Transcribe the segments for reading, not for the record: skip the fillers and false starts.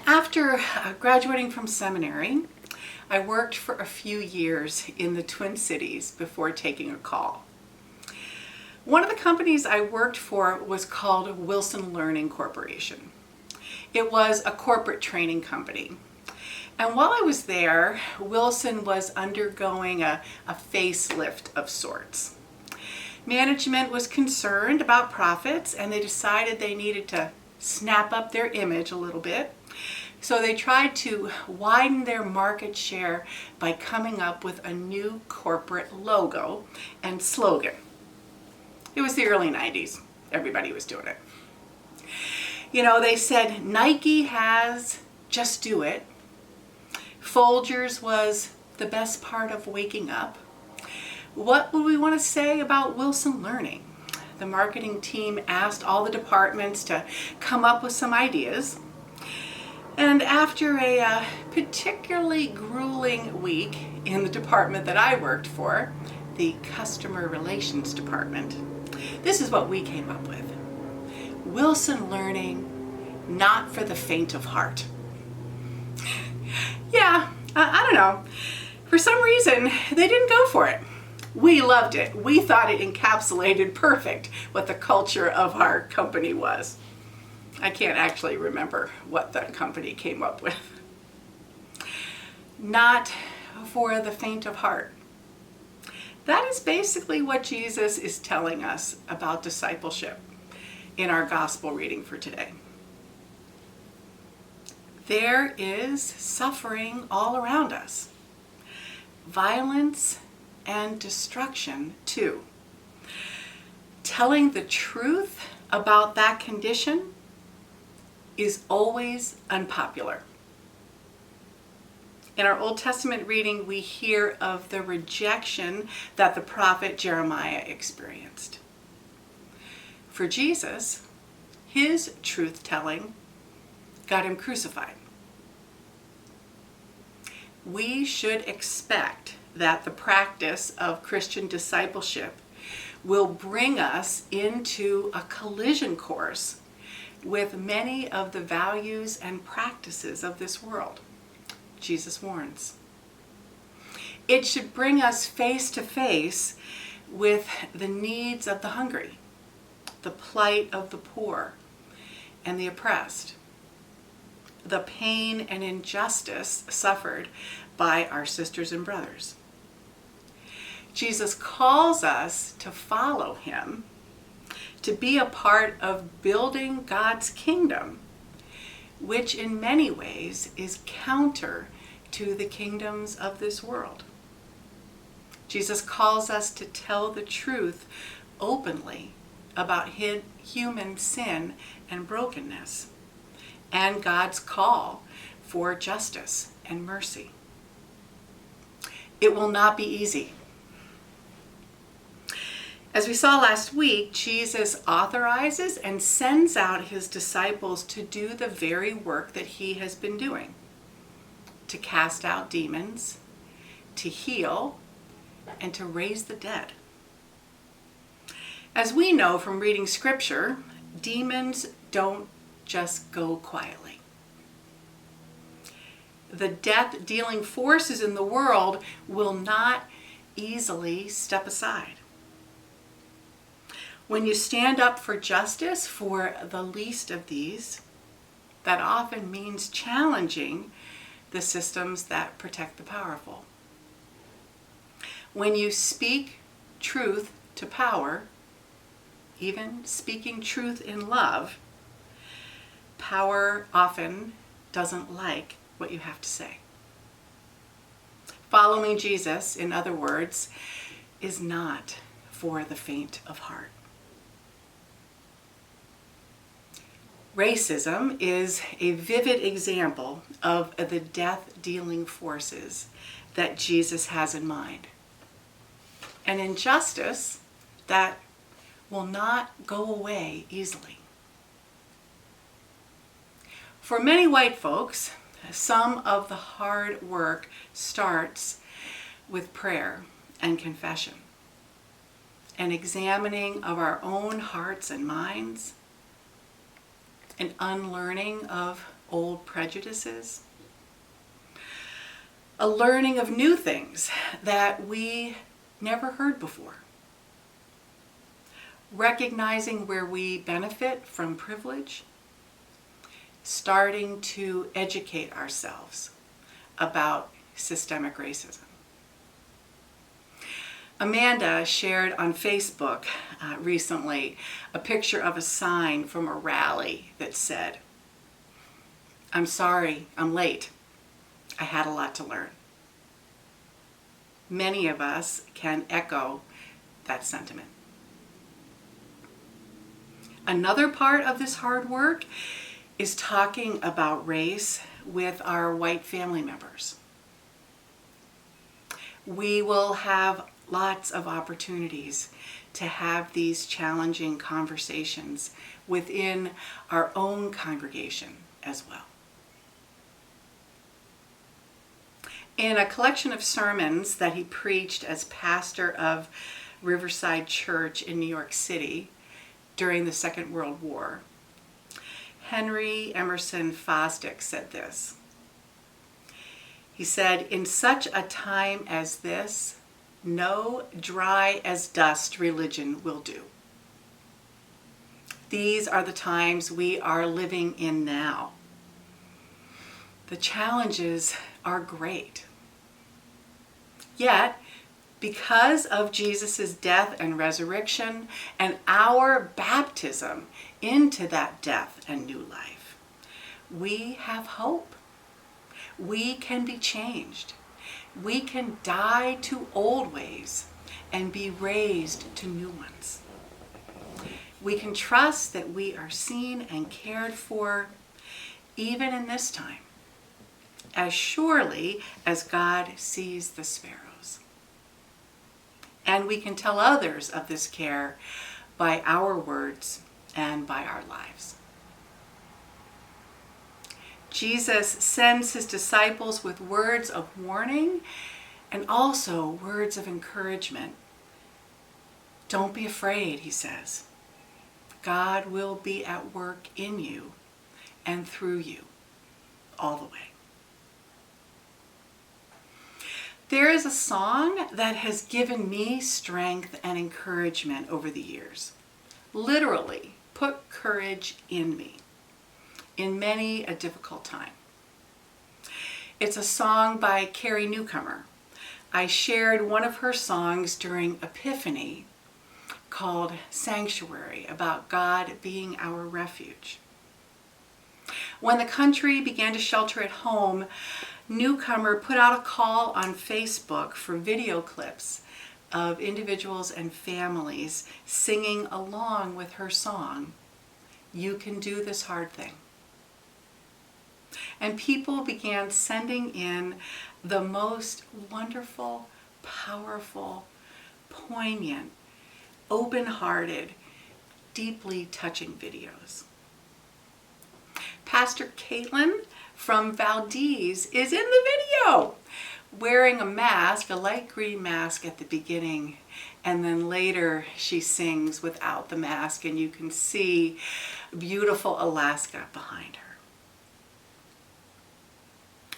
After graduating from seminary, I worked for a few years in the Twin Cities before taking a call. One of the companies I worked for was called Wilson Learning Corporation. It was a corporate training company. And while I was there, Wilson was undergoing a facelift of sorts. Management was concerned about profits, and they decided they needed to snap up their image a little bit. So they tried to widen their market share by coming up with a new corporate logo and slogan. It was the early 90s. Everybody was doing it. You know, they said Nike has just do it. Folgers was the best part of waking up. What would we want to say about Wilson Learning? The marketing team asked all the departments to come up with some ideas. And after a particularly grueling week in the department that I worked for, the customer relations department, this is what we came up with. Wilson Learning, not for the faint of heart. Yeah, I don't know. For some reason, they didn't go for it. We loved it. We thought it encapsulated perfect what the culture of our company was. I can't actually remember what that company came up with. Not for the faint of heart. That is basically what Jesus is telling us about discipleship in our gospel reading for today. There is suffering all around us. Violence and destruction too. Telling the truth about that condition is always unpopular. In our Old Testament reading, we hear of the rejection that the prophet Jeremiah experienced. For Jesus, his truth-telling got him crucified. We should expect that the practice of Christian discipleship will bring us into a collision course with many of the values and practices of this world. Jesus warns. It should bring us face to face with the needs of the hungry, the plight of the poor and the oppressed, the pain and injustice suffered by our sisters and brothers. Jesus calls us to follow him, to be a part of building God's kingdom, which in many ways is counter to the kingdoms of this world. Jesus calls us to tell the truth openly about human sin and brokenness, and God's call for justice and mercy. It will not be easy. As we saw last week, Jesus authorizes and sends out his disciples to do the very work that he has been doing, to cast out demons, to heal, and to raise the dead. As we know from reading scripture, demons don't just go quietly. The death-dealing forces in the world will not easily step aside. When you stand up for justice for the least of these, that often means challenging the systems that protect the powerful. When you speak truth to power, even speaking truth in love, power often doesn't like what you have to say. Following Jesus, in other words, is not for the faint of heart. Racism is a vivid example of the death-dealing forces that Jesus has in mind. An injustice that will not go away easily. For many white folks, some of the hard work starts with prayer and confession, an examining of our own hearts and minds, an unlearning of old prejudices, a learning of new things that we never heard before, recognizing where we benefit from privilege, starting to educate ourselves about systemic racism. Amanda shared on Facebook recently a picture of a sign from a rally that said, "I'm sorry, I'm late. I had a lot to learn." Many of us can echo that sentiment. Another part of this hard work is talking about race with our white family members. We will have lots of opportunities to have these challenging conversations within our own congregation as well. In a collection of sermons that he preached as pastor of Riverside Church in New York City during the Second World War, Henry Emerson Fosdick said this. He said, "In such a time as this, no dry as dust religion will do." These are the times we are living in now. The challenges are great. Yet, because of Jesus' death and resurrection and our baptism into that death and new life, we have hope. We can be changed. We can die to old ways and be raised to new ones. We can trust that we are seen and cared for even in this time, as surely as God sees the sparrows. And we can tell others of this care by our words and by our lives. Jesus sends his disciples with words of warning and also words of encouragement. Don't be afraid, he says. God will be at work in you and through you all the way. There is a song that has given me strength and encouragement over the years. Literally, put courage in me in many a difficult time. It's a song by Carrie Newcomer. I shared one of her songs during Epiphany called Sanctuary, about God being our refuge. When the country began to shelter at home, Newcomer put out a call on Facebook for video clips of individuals and families singing along with her song, "You Can Do This Hard Thing." And people began sending in the most wonderful, powerful, poignant, open-hearted, deeply touching videos. Pastor Caitlin from Valdez is in the video, wearing a mask, a light green mask at the beginning, and then later she sings without the mask, and you can see beautiful Alaska behind her.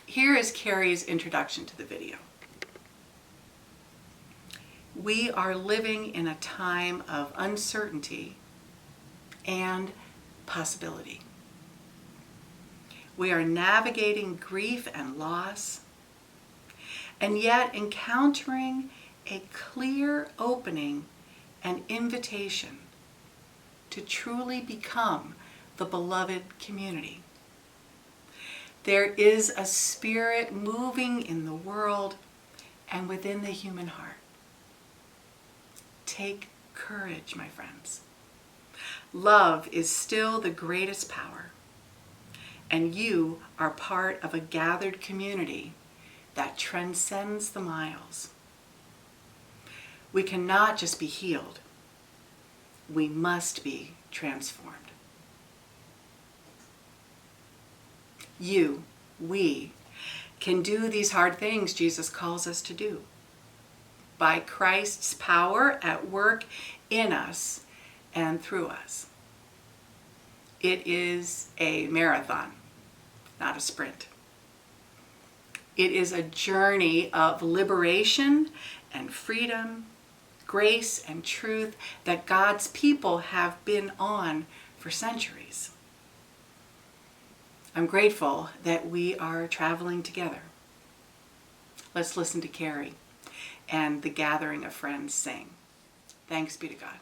Here is Carrie's introduction to the video. We are living in a time of uncertainty and possibility. We are navigating grief and loss, and yet encountering a clear opening and invitation to truly become the beloved community. There is a spirit moving in the world and within the human heart. Take courage, my friends. Love is still the greatest power, and you are part of a gathered community that transcends the miles. We cannot just be healed. We must be transformed. We can do these hard things Jesus calls us to do by Christ's power at work in us and through us. It is a marathon not a sprint. It is a journey of liberation and freedom, grace and truth that God's people have been on for centuries. I'm grateful that we are traveling together. Let's listen to Carrie and the gathering of friends sing. Thanks be to God.